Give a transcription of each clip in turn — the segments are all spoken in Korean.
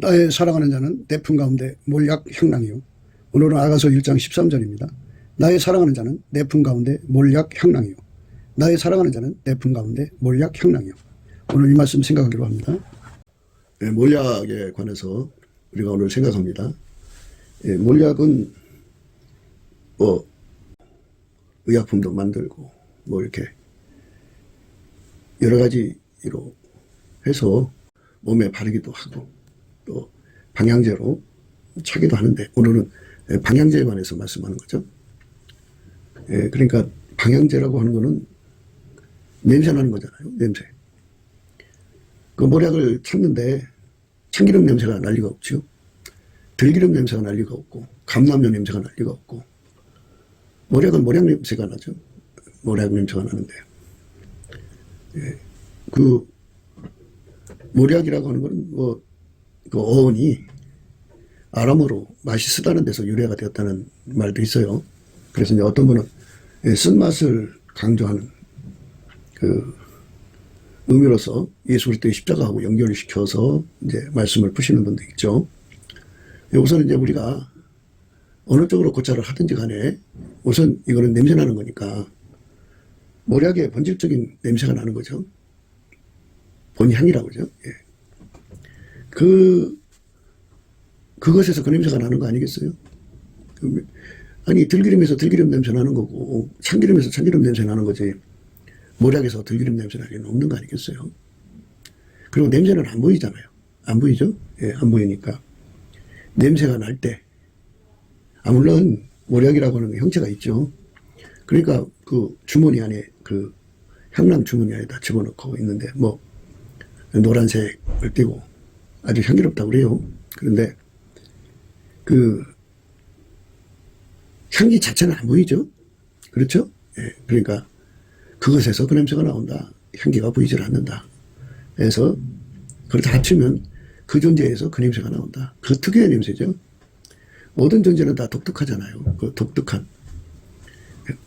나의 사랑하는 자는 내 품 가운데 몰약 향랑이요. 오늘은 아가서 1장 13절입니다. 나의 사랑하는 자는 내 품 가운데 몰약 향랑이요. 나의 사랑하는 자는 내 품 가운데 몰약 향랑이요. 오늘 이 말씀 생각하기로 합니다. 몰약에 관해서 우리가 오늘 생각합니다. 몰약은 의약품도 만들고 이렇게 여러 가지로 해서 몸에 바르기도 하고 또 방향제로 차기도 하는데, 오늘은 방향제에 관해서 말씀하는 거죠. 그러니까 방향제라고 하는 거는 냄새 나는 거잖아요. 냄새. 그 몰약을 찾는데 참기름 냄새가 날 리가 없죠. 들기름 냄새가 날 리가 없고 감람유 냄새가 날 리가 없고, 몰약은 몰약 냄새가 나죠. 몰약 냄새가 나는데, 그 몰약이라고 하는 거는 그 어원이 아람어로 맛이 쓰다는 데서 유래가 되었다는 말도 있어요. 그래서 이제 어떤 분은 쓴맛을 강조하는 그 의미로서 예수 그리스도의 십자가하고 연결을 시켜서 이제 말씀을 푸시는 분도 있죠. 우선 이제 우리가 어느 쪽으로 고찰을 하든지 간에 우선 이거는 냄새 나는 거니까 몰약의 본질적인 냄새가 나는 거죠. 본향이라고 그러죠. 그것에서 그 냄새가 나는 거 아니겠어요? 아니, 들기름에서 들기름 냄새 나는 거고 참기름에서 참기름 냄새 나는 거지, 몰약에서 들기름 냄새 나기는 없는 거 아니겠어요? 그리고 냄새는 안 보이잖아요. 안 보이죠? 안 보이니까 냄새가 날 때, 물론 몰약이라고 하는 형체가 있죠. 그러니까 그 주머니 안에, 그 향랑 주머니 안에다 집어넣고 있는데 노란색을 띠고 아주 향기롭다고 그래요. 그런데 그 향기 자체는 안 보이죠. 그렇죠? 그러니까 그것에서 그 냄새가 나온다. 향기가 보이질 않는다. 그래서 그렇다 합치면 그 존재에서 그 냄새가 나온다. 그 특유의 냄새죠. 모든 존재는 다 독특하잖아요. 그 독특한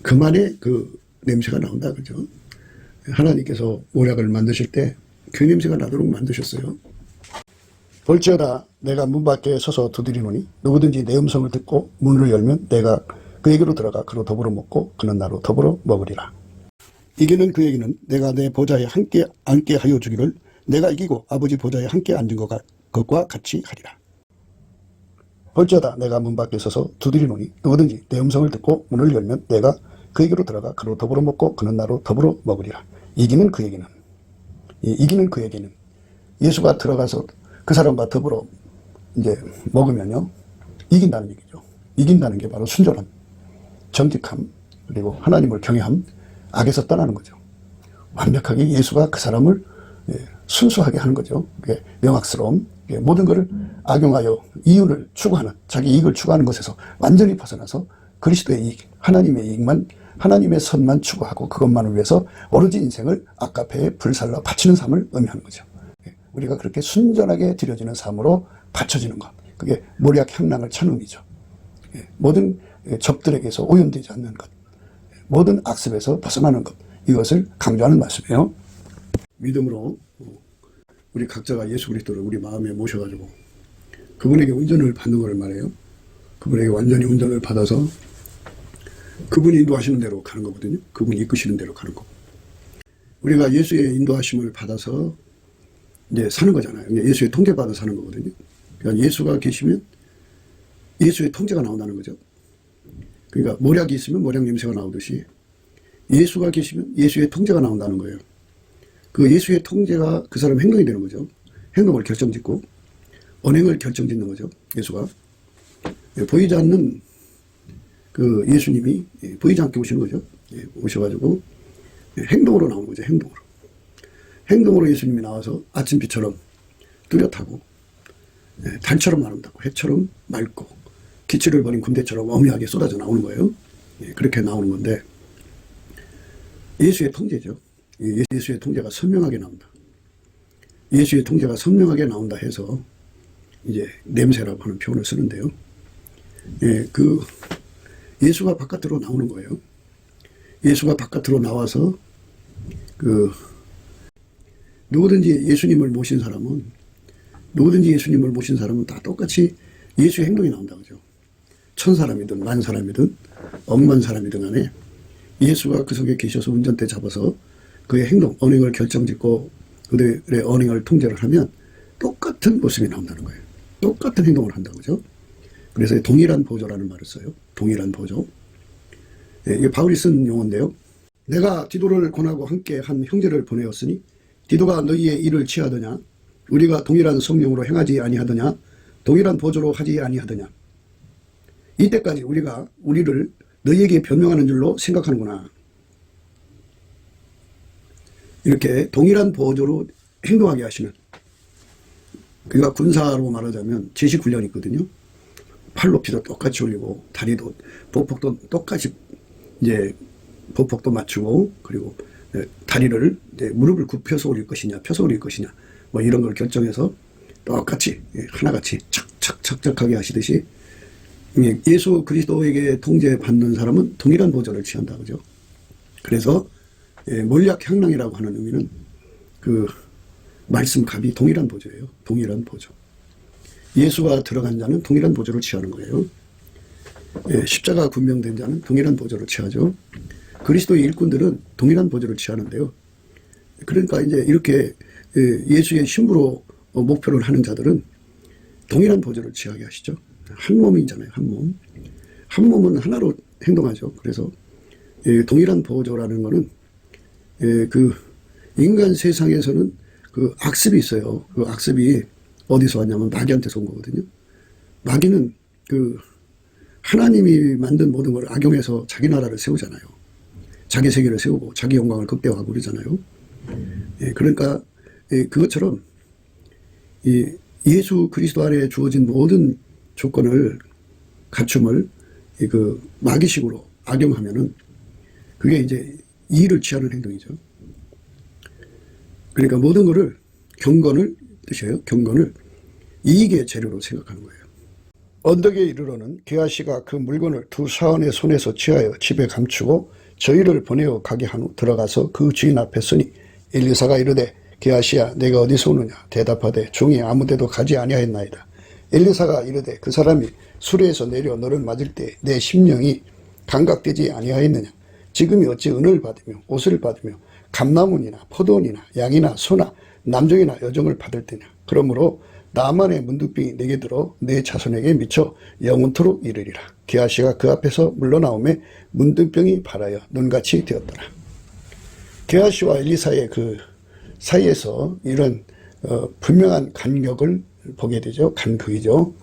그만의 그 냄새가 나온다. 그죠? 하나님께서 몰약을 만드실 때 그 냄새가 나도록 만드셨어요. 볼지어다 내가 문 밖에 서서 두드리노니 누구든지 내 음성을 듣고 문을 열면 내가 그에게로 들어가 그로 더불어 먹고 그는 나로 더불어 먹으리라. 이기는 그에게는 내가 내 보좌에 함께 앉게 하여 주기를 내가 이기고 아버지 보좌에 함께 앉은 것과 같이 하리라. 볼지어다 내가 문 밖에 서서 두드리노니 누구든지 내 음성을 듣고 문을 열면 내가 그에게로 들어가 그로 더불어 먹고 그는 나로 더불어 먹으리라. 이기는 그에게는 예수가 들어가서 그 사람과 더불어 이제 먹으면요, 이긴다는 얘기죠. 이긴다는 게 바로 순전함, 정직함, 그리고 하나님을 경외함, 악에서 떠나는 거죠. 완벽하게 예수가 그 사람을 순수하게 하는 거죠. 그게 명확스러움, 모든 것을 악용하여 이윤을 추구하는, 자기 이익을 추구하는 것에서 완전히 벗어나서 그리스도의 이익, 하나님의 이익만, 하나님의 선만 추구하고 그것만을 위해서 오로지 인생을 아까페에 불살라 바치는 삶을 의미하는 거죠. 우리가 그렇게 순전하게 드려지는 삶으로 바쳐지는 것, 그게 몰약 향랑을 찾는 의미죠. 모든 적들에게서 오염되지 않는 것, 모든 악습에서 벗어나는 것, 이것을 강조하는 말씀이에요. 믿음으로 우리 각자가 예수 그리스도를 우리 마음에 모셔가지고 그분에게 운전을 받는 걸 말해요. 그분에게 완전히 운전을 받아서 그분이 인도하시는 대로 가는 거거든요. 그분이 이끄시는 대로 가는 거고, 우리가 예수의 인도하심을 받아서 이제 사는 거잖아요. 예수의 통제받아 사는 거거든요. 그러니까 예수가 계시면 예수의 통제가 나온다는 거죠. 그러니까 몰약이 있으면 몰약 냄새가 나오듯이 예수가 계시면 예수의 통제가 나온다는 거예요. 그 예수의 통제가 그 사람 행동이 되는 거죠. 행동을 결정짓고 언행을 결정짓는 거죠. 예수가 보이지 않는 그 예수님이 보이지 않게 오시는 거죠. 오셔가지고 행동으로 나오는 거죠. 행동으로 예수님이 나와서 아침비처럼 뚜렷하고 달처럼 아름답고 해처럼 맑고 기치를 버린 군대처럼 어미하게 쏟아져 나오는 거예요. 그렇게 나오는 건데, 예수의 통제죠. 예수의 통제가 선명하게 나온다. 예수의 통제가 선명하게 나온다 해서 이제 냄새라고 하는 표현을 쓰는데요. 그 예수가 바깥으로 나오는 거예요. 예수가 바깥으로 나와서 누구든지 예수님을 모신 사람은 누구든지 예수님을 모신 사람은 다 똑같이 예수의 행동이 나온다 그죠. 천 사람이든 만 사람이든 억만 사람이든 간에 예수가 그 속에 계셔서 운전대 잡아서 그의 행동, 언행을 결정짓고 그들의 언행을 통제를 하면 똑같은 모습이 나온다는 거예요. 똑같은 행동을 한다고 그죠. 그래서 동일한 보조라는 말을 써요. 동일한 보조. 예, 이게 바울이 쓴 용어인데요. 내가 디도를 권하고 함께 한 형제를 보내었으니 디도가 너희의 일을 취하더냐? 우리가 동일한 성령으로 행하지 아니하더냐? 동일한 보조로 하지 아니하더냐? 이때까지 우리가 우리를 너희에게 변명하는 줄로 생각하는구나. 이렇게 동일한 보조로 행동하게 하시는, 그러니까 군사로 말하자면 제식 훈련이 있거든요. 팔 높이도 똑같이 올리고 다리도 보폭도 똑같이 이제 보폭도 맞추고, 그리고 다리를 무릎을 굽혀서 올릴 것이냐 펴서 올릴 것이냐 뭐 이런 걸 결정해서 똑같이 하나같이 착착착착하게 하시듯이 예수 그리스도에게 통제받는 사람은 동일한 보조를 취한다 그죠. 그래서 몰약 향랑이라고 하는 의미는 그 말씀갑이 동일한 보조예요. 동일한 보조. 예수가 들어간 자는 동일한 보조를 취하는 거예요. 십자가 군명된 자는 동일한 보조를 취하죠. 그리스도의 일꾼들은 동일한 보조를 취하는데요. 그러니까 이제 이렇게 예수의 신부로 목표를 하는 자들은 동일한 보조를 취하게 하시죠. 한 몸이잖아요. 한 몸. 한 몸은 하나로 행동하죠. 그래서 동일한 보조라는 거는 그 인간 세상에서는 그 악습이 있어요. 그 악습이 어디서 왔냐면 마귀한테서 온 거거든요. 마귀는 그 하나님이 만든 모든 걸 악용해서 자기 나라를 세우잖아요. 자기 세계를 세우고 자기 영광을 극대화하고 그러잖아요. 그러니까 그것처럼 예수 그리스도 안에 주어진 모든 조건을 갖춤을 그 마귀식으로 악용하면은 그게 이제 이의를 취하는 행동이죠. 그러니까 모든 것을 경건을 뜻이에요. 경건을 이익의 재료로 생각하는 거예요. 언덕에 이르러는 게하시가 그 물건을 두 사원의 손에서 취하여 집에 감추고 저희를 보내어 가게 한 후 들어가서 그 주인 앞에 서니 엘리사가 이르되 게하시야 내가 어디서 오느냐 대답하되 종이 아무데도 가지 아니하였나이다. 엘리사가 이르되 그 사람이 수레에서 내려 너를 맞을 때 내 심령이 감각되지 아니하였느냐. 지금이 어찌 은을 받으며 옷을 받으며 감나무니나 포도원이나 양이나 소나 남종이나 여종을 받을 때냐. 그러므로 나만의 문둥병이 내게 들어 내 자손에게 미쳐 영원토록 이르리라. 게하시가 그 앞에서 물러나오매 문둥병이 발하여 눈같이 되었더라. 게하시와 엘리사의 그 사이에서 이런 분명한 간격을 보게 되죠. 간극이죠.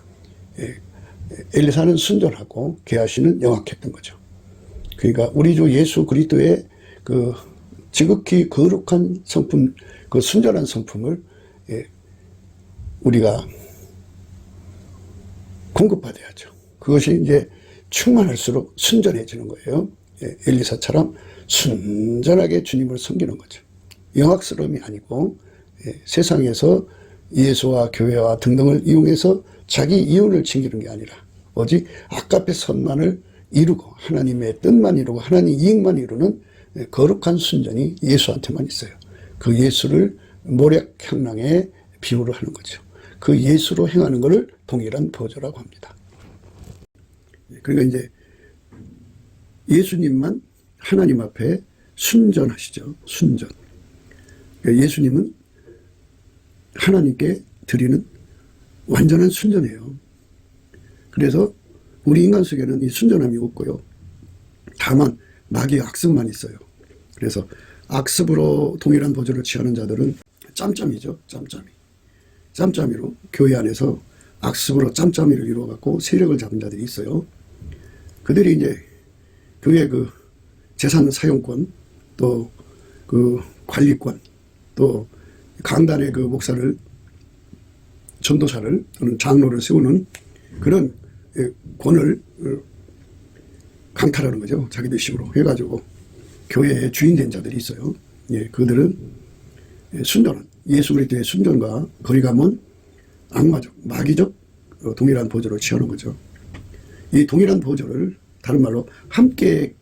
엘리사는 순전하고 게하시는 영악했던 거죠. 그러니까 우리 주 예수 그리스도의 그 지극히 거룩한 성품, 그 순전한 성품을 우리가 공급받아야죠. 그것이 이제 충만할수록 순전해지는 거예요. 엘리사처럼 순전하게 주님을 섬기는 거죠. 영악스러움이 아니고 세상에서 예수와 교회와 등등을 이용해서 자기 이윤을 챙기는 게 아니라 오직 아깝의 선만을 이루고 하나님의 뜻만 이루고 하나님 이익만 이루는 거룩한 순전이 예수한테만 있어요. 그 예수를 모략향랑에 비유를 하는 거죠. 그 예수로 행하는 것을 동일한 보조라고 합니다. 그러니까 이제 예수님만 하나님 앞에 순전하시죠. 순전. 그러니까 예수님은 하나님께 드리는 완전한 순전이에요. 그래서 우리 인간 속에는 이 순전함이 없고요. 다만 마귀의 악습만 있어요. 그래서 악습으로 동일한 보조를 취하는 자들은 짬짬이죠. 짬짬이로 교회 안에서 악습으로 짬짬이를 이루어갖고 세력을 잡은 자들이 있어요. 그들이 이제 교회 그 재산 사용권, 또 그 관리권, 또 강단의 그 목사를, 전도사를 또는 장로를 세우는 그런 권을 강탈하는 거죠. 자기들 식으로 해가지고 교회의 주인 된 자들이 있어요. 그들은 순전한 예수 그리스도의 순전과 거리가 먼 악마적, 마귀적 동일한 보조를 취하는 거죠. 이 동일한 보조를 다른 말로 함께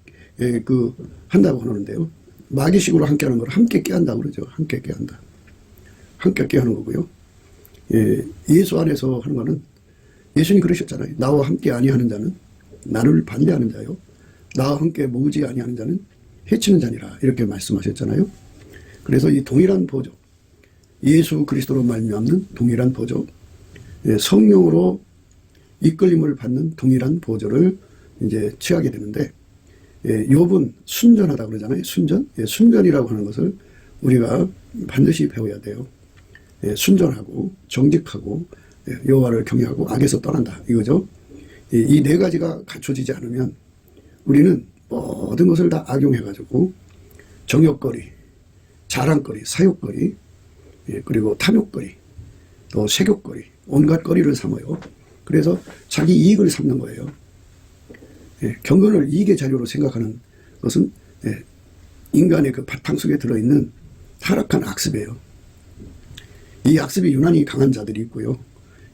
한다고 하는데요. 마귀식으로 함께 하는 걸 함께 깨한다고 그러죠. 함께 깨한다. 함께 깨하는 거고요. 예수 안에서 하는 거는 예수님 그러셨잖아요. 나와 함께 아니하는 자는 나를 반대하는 자요. 나와 함께 모으지 아니하는 자는 해치는 자니라. 이렇게 말씀하셨잖아요. 그래서 이 동일한 보조, 예수 그리스도로 말미암는 동일한 보조, 성령으로 이끌림을 받는 동일한 보조를 이제 취하게 되는데, 욥은 순전하다 그러잖아요. 순전? 순전이라고 하는 것을 우리가 반드시 배워야 돼요. 순전하고 정직하고 여호와를 경외하고 악에서 떠난다 이거죠. 이 네 가지가 갖춰지지 않으면 우리는 모든 것을 다 악용해가지고 정욕거리, 자랑거리, 사욕거리, 그리고 탐욕거리, 또 색욕거리, 온갖 거리를 삼아요. 그래서 자기 이익을 삼는 거예요. 경건을 이익의 자료로 생각하는 것은 인간의 그 바탕 속에 들어있는 타락한 악습이에요. 이 악습이 유난히 강한 자들이 있고요.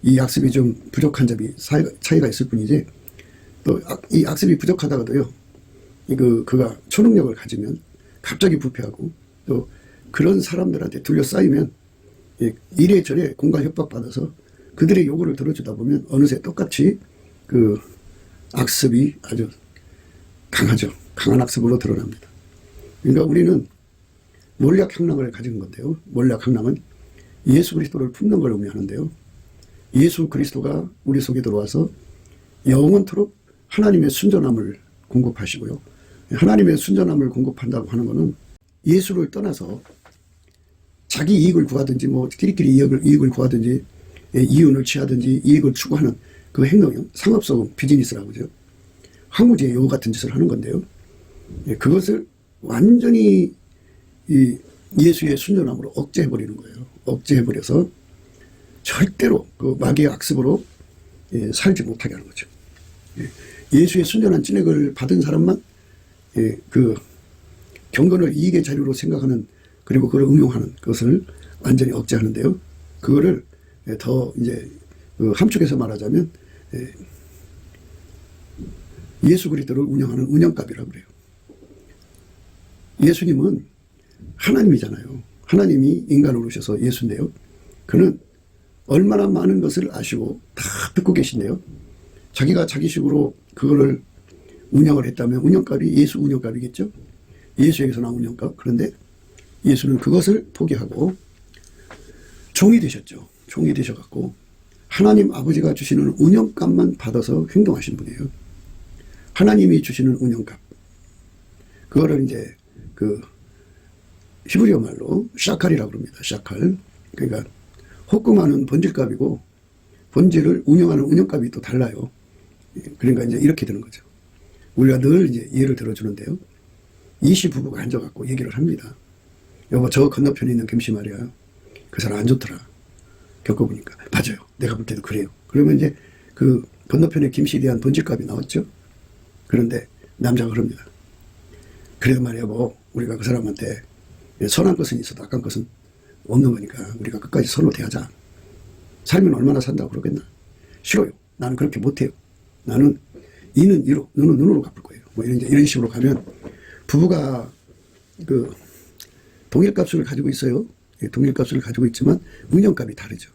이 악습이 좀 부족한 점이 차이가 있을 뿐이지, 또 이 악습이 부족하다가도요, 그가 초능력을 가지면 갑자기 부패하고, 또 그런 사람들한테 둘러싸이면 이래저래 공갈 협박받아서 그들의 요구를 들어주다 보면 어느새 똑같이 그 악습이 아주 강하죠. 강한 악습으로 드러납니다. 그러니까 우리는 몰약 향락을 가진 건데요. 몰약 향락은 예수 그리스도를 품는 걸 의미하는데요. 예수 그리스도가 우리 속에 들어와서 영원토록 하나님의 순전함을 공급하시고요. 하나님의 순전함을 공급한다고 하는 것은 예수를 떠나서 자기 이익을 구하든지 끼리끼리 이익을 구하든지 이윤을 취하든지 이익을 추구하는 그 행동이 상업성 비즈니스라고 하죠. 황무지의 여우 같은 짓을 하는 건데요. 그것을 완전히 이 예수의 순전함으로 억제해버리는 거예요. 억제해버려서 절대로 그 마귀의 악습으로 살지 못하게 하는 거죠. 예수의 순전한 진액을 받은 사람만 그 경건을 이익의 자료로 생각하는, 그리고 그걸 응용하는 것을 완전히 억제하는데요. 그거를 더 이제 함축해서 말하자면 예수 그리스도를 운영하는 운영값이라고 그래요. 예수님은 하나님이잖아요. 하나님이 인간으로 오셔서 예수인데요. 그는 얼마나 많은 것을 아시고 다 듣고 계신데요. 자기가 자기식으로 그거를 운영을 했다면 운영값이 예수 운영값이겠죠. 예수에게서 나온 운영값. 그런데 예수는 그것을 포기하고 종이 되셨죠. 종이 되셔갖고 하나님 아버지가 주시는 운영값만 받아서 행동하신 분이에요. 하나님이 주시는 운영값. 그거를 이제 그 히브리어 말로 샤칼이라고 합니다. 샤칼. 그러니까 혹금하는 번질값이고 번질을 운영하는 운영값이 또 달라요. 그러니까 이제 이렇게 되는 거죠. 우리가 늘 이제 예를 들어주는데요. 이씨 부부가 앉아갖고 얘기를 합니다. 여보, 저 건너편에 있는 김씨 말이야. 그 사람 안 좋더라. 겪어보니까. 맞아요. 내가 볼 때도 그래요. 그러면 이제 그 건너편에 김씨에 대한 번질값이 나왔죠. 그런데 남자가 그럽니다. 그래도 말이야, 우리가 그 사람한테 선한 것은 있어도 악한 것은 없는 거니까 우리가 끝까지 서로 대하자. 살면 얼마나 산다고 그러겠나. 싫어요. 나는 그렇게 못해요. 나는 이는 이로, 눈은 눈으로 갚을 거예요. 이런 식으로 가면 부부가 그 동일값을 가지고 있어요. 동일값을 가지고 있지만 운영값이 다르죠.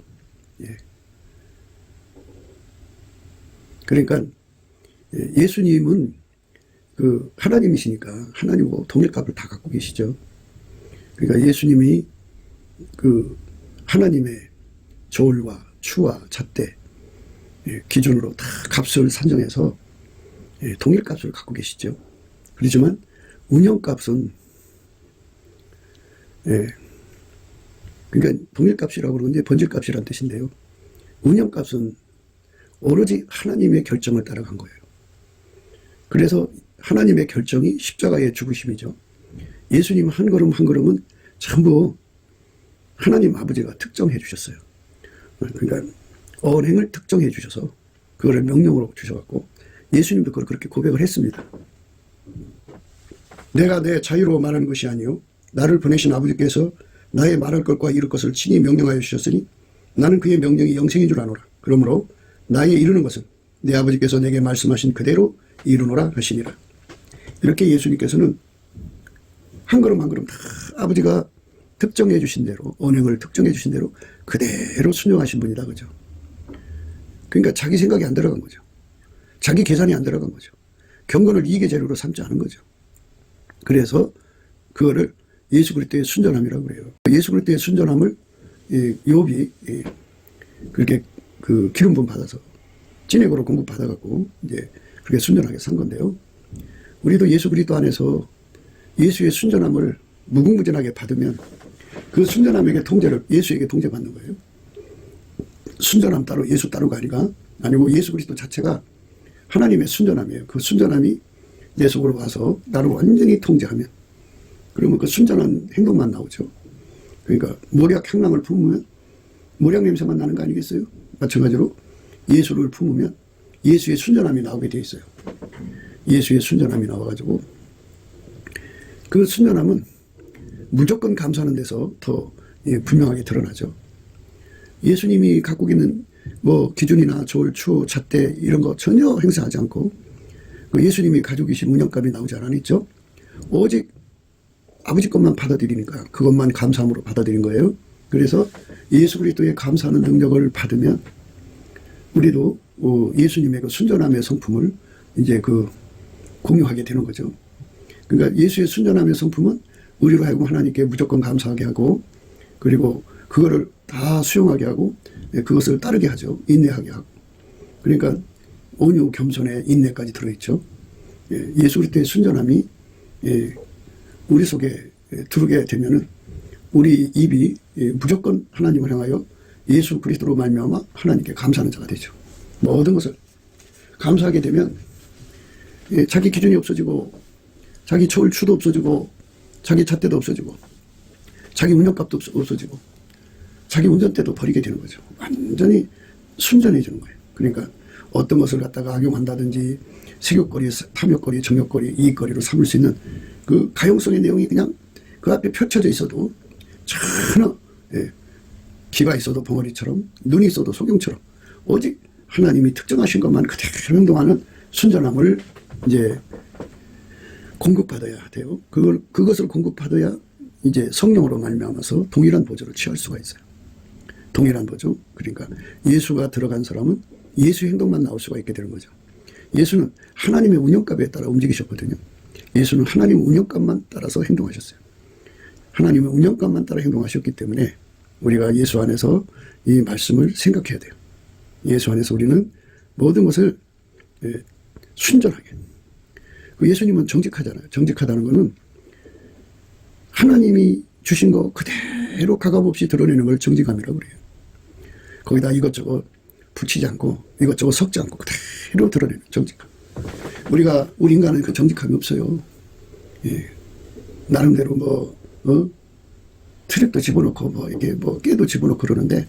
그러니까 예수님은 그 하나님이시니까 하나님과 동일값을 다 갖고 계시죠. 그러니까 예수님이 그 하나님의 조울과 추와 잣대 기준으로 다 값을 산정해서 동일값을 갖고 계시죠. 그렇지만 운영값은 그러니까 동일값이라고 그러는데 번질값이란 뜻인데요. 운영값은 오로지 하나님의 결정을 따라간 거예요. 그래서 하나님의 결정이 십자가의 죽으심이죠. 예수님 한 걸음 한 걸음은 전부 하나님 아버지가 특정해 주셨어요. 그러니까 언행을 특정해 주셔서 그거를 명령으로 주셔갖고 예수님도 그걸 그렇게 고백을 했습니다. 내가 내 자유로 말하는 것이 아니요 나를 보내신 아버지께서 나의 말할 것과 이룰 것을 친히 명령하여 주셨으니 나는 그의 명령이 영생인 줄 아노라. 그러므로 나의 이루는 것은 내 아버지께서 내게 말씀하신 그대로 이루노라 하시니라. 이렇게 예수님께서는 한 걸음 한 걸음 다 아버지가 특정해 주신 대로, 언행을 특정해 주신 대로 그대로 순종하신 분이다. 그죠? 그러니까 자기 생각이 안 들어간 거죠. 자기 계산이 안 들어간 거죠. 경건을 이익의 재료로 삼지 않은 거죠. 그래서 그거를 예수 그리스도의 순전함이라고 그래요. 예수 그리스도의 순전함을 욥이 그렇게 그 기름 부음 받아서 진액으로 공급 받아갖고 이제 그렇게 순전하게 산 건데요. 우리도 예수 그리스도 안에서 예수의 순전함을 무궁무진하게 받으면 그 순전함에게 통제를 예수에게 통제받는 거예요. 순전함 따로 예수 따로가 아니고 예수 그리스도 자체가 하나님의 순전함이에요. 그 순전함이 내 속으로 와서 나를 완전히 통제하면 그러면 그 순전한 행동만 나오죠. 그러니까 모략 향락을 품으면 모략 냄새만 나는 거 아니겠어요? 마찬가지로 예수를 품으면 예수의 순전함이 나오게 돼 있어요. 예수의 순전함이 나와가지고 그 순전함은 무조건 감사하는 데서 더 분명하게 드러나죠. 예수님이 갖고 계는 뭐 기준이나 조울, 추, 잣대 이런 거 전혀 행사하지 않고 그 예수님이 가지고 계신 운영감이 나오지 않았죠. 오직 아버지 것만 받아들이니까 그것만 감사함으로 받아들인 거예요. 그래서 예수 그리스도의 감사하는 능력을 받으면 우리도 예수님의 그 순전함의 성품을 이제 그 공유하게 되는 거죠. 그러니까 예수의 순전함의 성품은 우리로 하여금 하나님께 무조건 감사하게 하고 그리고 그거를 다 수용하게 하고 그것을 따르게 하죠. 인내하게 하고. 그러니까 온유, 겸손에 인내까지 들어있죠. 예수 그리스도의 순전함이 우리 속에 들어오게 되면은 우리 입이 무조건 하나님을 향하여 예수 그리스도로 말미암아 하나님께 감사하는 자가 되죠. 모든 것을 감사하게 되면 자기 기준이 없어지고 자기 초월 추도 없어지고 자기 잣대도 없어지고 자기 운전값도 없어지고 자기 운전대도 버리게 되는 거죠. 완전히 순전해지는 거예요. 그러니까 어떤 것을 갖다가 악용한다든지 식욕거리, 탐욕거리, 정욕거리, 이익거리로 삼을 수 있는 그 가용성의 내용이 그냥 그 앞에 펼쳐져 있어도 전혀 귀가 있어도 벙어리처럼 눈이 있어도 소경처럼 오직 하나님이 특정하신 것만 그대로 행동하는 순전함을 이제 공급받아야 돼요. 그것을 공급받아야 이제 성령으로 말미암아서 동일한 보조를 취할 수가 있어요. 동일한 보조. 그러니까 예수가 들어간 사람은 예수 행동만 나올 수가 있게 되는 거죠. 예수는 하나님의 운영값에 따라 움직이셨거든요. 예수는 하나님 운영값만 따라서 행동하셨어요. 하나님의 운영값만 따라 행동하셨기 때문에 우리가 예수 안에서 이 말씀을 생각해야 돼요. 예수 안에서 우리는 모든 것을 순전하게. 예수님은 정직하잖아요. 정직하다는 것은 하나님이 주신 거 그대로 가감없이 드러내는 걸 정직함이라고 그래요. 거기다 이것저것 붙이지 않고 이것저것 섞지 않고 그대로 드러내는 정직함. 우리 인간은 그 정직함이 없어요. 나름대로 트랙도 집어넣고 이게 깨도 집어넣고 그러는데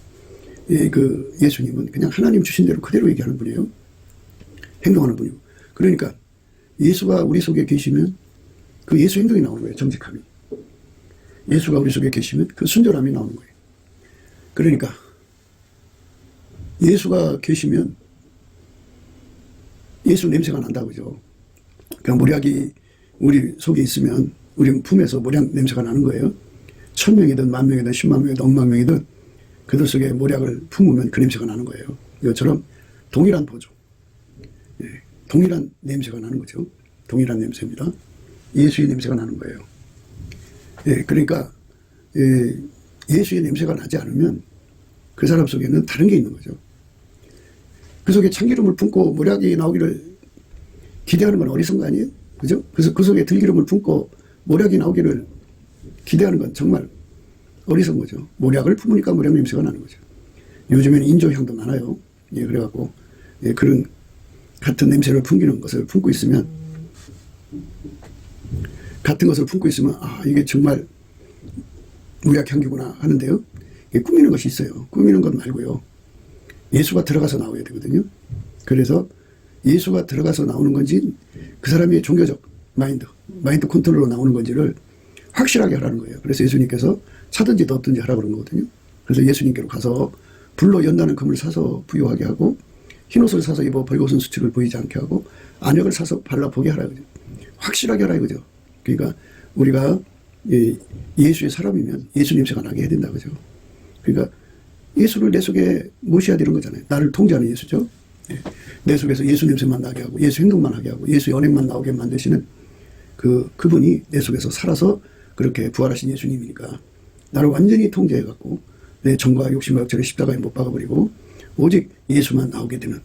그 예수님은 그냥 하나님 주신 대로 그대로 얘기하는 분이에요. 행동하는 분이고. 그러니까 예수가 우리 속에 계시면 그 예수 행동이 나오는 거예요. 정직함이. 예수가 우리 속에 계시면 그 순전함이 나오는 거예요. 그러니까 예수가 계시면 예수 냄새가 난다 그죠. 그냥 모략이 우리 속에 있으면 우리 품에서 모략 냄새가 나는 거예요. 1000명이든 10,000명이든 100,000명이든 10,000명이든 그들 속에 모략을 품으면 그 냄새가 나는 거예요. 이것처럼 동일한 보조. 동일한 냄새가 나는 거죠. 동일한 냄새입니다. 예수의 냄새가 나는 거예요. 그러니까 예수의 냄새가 나지 않으면 그 사람 속에는 다른 게 있는 거죠. 그 속에 참기름을 품고 모략이 나오기를 기대하는 건 어리석은 거 아니에요? 그죠? 그래서 그 속에 들기름을 품고 모략이 나오기를 기대하는 건 정말 어리석은 거죠. 모략을 품으니까 모략 냄새가 나는 거죠. 요즘에는 인조향도 많아요. 그래갖고 그런 같은 냄새를 풍기는 것을 품고 있으면 이게 정말 무약향기구나 하는데요. 꾸미는 것이 있어요. 꾸미는 것 말고요. 예수가 들어가서 나와야 되거든요. 그래서 예수가 들어가서 나오는 건지 그 사람의 종교적 마인드 컨트롤로 나오는 건지를 확실하게 하라는 거예요. 그래서 예수님께서 사든지 넣든지 하라고 그런 거거든요. 그래서 예수님께로 가서 불로 연다는 금을 사서 부유하게 하고 흰옷을 사서 입어 벌거벗은 수치를 보이지 않게 하고 안역을 사서 발라보게 하라 이거죠. 확실하게 하라 이거죠. 그러니까 우리가 예수의 사람이면 예수 냄새가 나게 해야 된다, 그죠? 그러니까 예수를 내 속에 모셔야 되는 거잖아요. 나를 통제하는 예수죠. 내 속에서 예수 냄새만 나게 하고 예수 행동만 하게 하고 예수 연행만 나오게 만드시는 그분이 내 속에서 살아서 그렇게 부활하신 예수님이니까 나를 완전히 통제해갖고 내 정과 욕심과 억제를 십자가에 못 박아버리고 오직 예수만 나오게 되는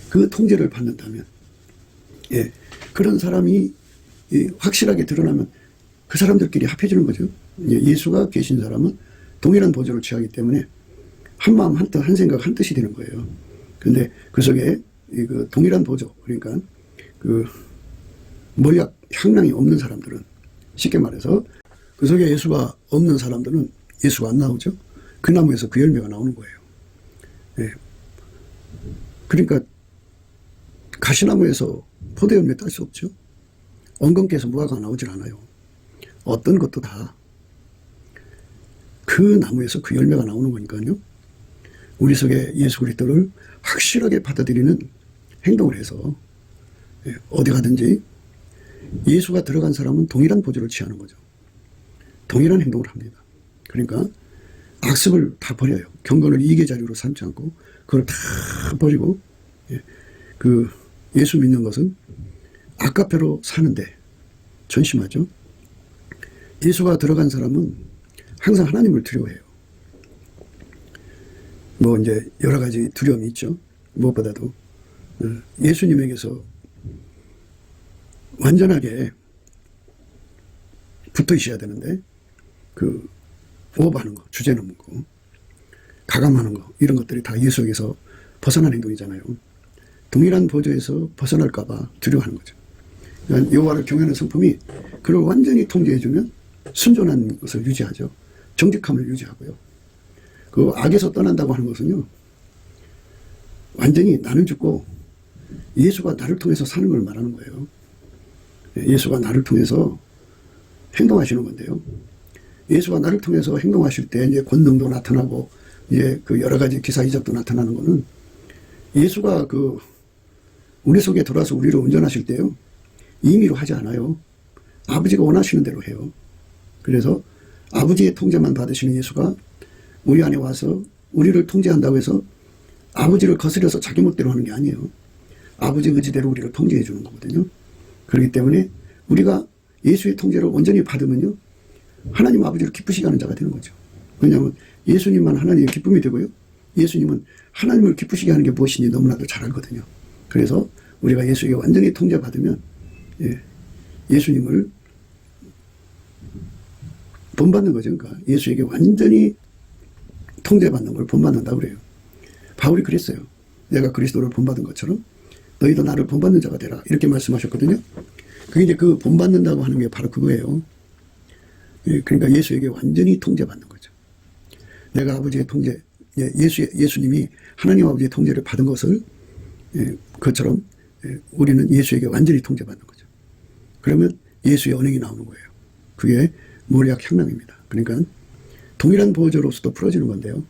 그 통제를 받는다면, 그런 사람이 확실하게 드러나면 그 사람들끼리 합해지는 거죠. 예수가 계신 사람은 동일한 보조를 취하기 때문에 한 마음 한 뜻 한 생각 한 뜻이 되는 거예요. 근데 그 속에 그 동일한 보조, 그러니까 그 머리약 향랑이 없는 사람들은, 쉽게 말해서 그 속에 예수가 없는 사람들은 예수가 안 나오죠. 그 나무에서 그 열매가 나오는 거예요. 그러니까 가시나무에서 포도 열매 딸 수 없죠. 엉겅퀴에서 무화과가 나오질 않아요. 어떤 것도 다 그 나무에서 그 열매가 나오는 거니까요. 우리 속에 예수 그리스도를 확실하게 받아들이는 행동을 해서 어디 가든지 예수가 들어간 사람은 동일한 보조를 취하는 거죠. 동일한 행동을 합니다. 그러니까 악습을 다 버려요. 경건을 이익의 자료로 삼지 않고 그걸 다 버리고, 그 예수 믿는 것은 아까페로 사는데 전심하죠. 예수가 들어간 사람은 항상 하나님을 두려워해요. 뭐 이제 여러 가지 두려움이 있죠. 무엇보다도 예수님에게서 완전하게 붙어 있어야 되는데 그 오버하는 거, 주제넘는 거, 가감하는 거, 이런 것들이 다 예수에게서 벗어난 행동이잖아요. 동일한 보조에서 벗어날까 봐 두려워하는 거죠. 그러니까 여호와를 경외하는 성품이 그를 완전히 통제해주면 순전한 것을 유지하죠. 정직함을 유지하고요. 그 악에서 떠난다고 하는 것은요, 완전히 나는 죽고 예수가 나를 통해서 사는 걸 말하는 거예요. 예수가 나를 통해서 행동하시는 건데요. 예수가 나를 통해서 행동하실 때 이제 권능도 나타나고 이제 그 여러 가지 기사 이적도 나타나는 거는 예수가 그 우리 속에 들어와서 우리를 운전하실 때요, 임의로 하지 않아요. 아버지가 원하시는 대로 해요. 그래서 아버지의 통제만 받으시는 예수가 우리 안에 와서 우리를 통제한다고 해서 아버지를 거스려서 자기 멋대로 하는 게 아니에요. 아버지 의지대로 우리를 통제해 주는 거거든요. 그렇기 때문에 우리가 예수의 통제를 온전히 받으면요, 하나님 아버지를 기쁘시게 하는 자가 되는 거죠. 왜냐하면 예수님만 하나님의 기쁨이 되고요, 예수님은 하나님을 기쁘시게 하는 게 무엇인지 너무나도 잘 알거든요. 그래서 우리가 예수에게 완전히 통제받으면 예수님을 본받는 거죠. 그러니까 예수에게 완전히 통제받는 걸 본받는다고 그래요. 바울이 그랬어요. 내가 그리스도를 본받은 것처럼 너희도 나를 본받는 자가 되라, 이렇게 말씀하셨거든요. 그게 이제 그 본받는다고 하는 게 바로 그거예요. 그러니까 예수에게 완전히 통제받는 거죠. 내가 아버지의 통제, 예수님이 하나님 아버지의 통제를 받은 것을 그것처럼 우리는 예수에게 완전히 통제받는 거죠. 그러면 예수의 언행이 나오는 거예요. 그게 모략 향락입니다. 그러니까 동일한 보조로서도 풀어지는 건데요.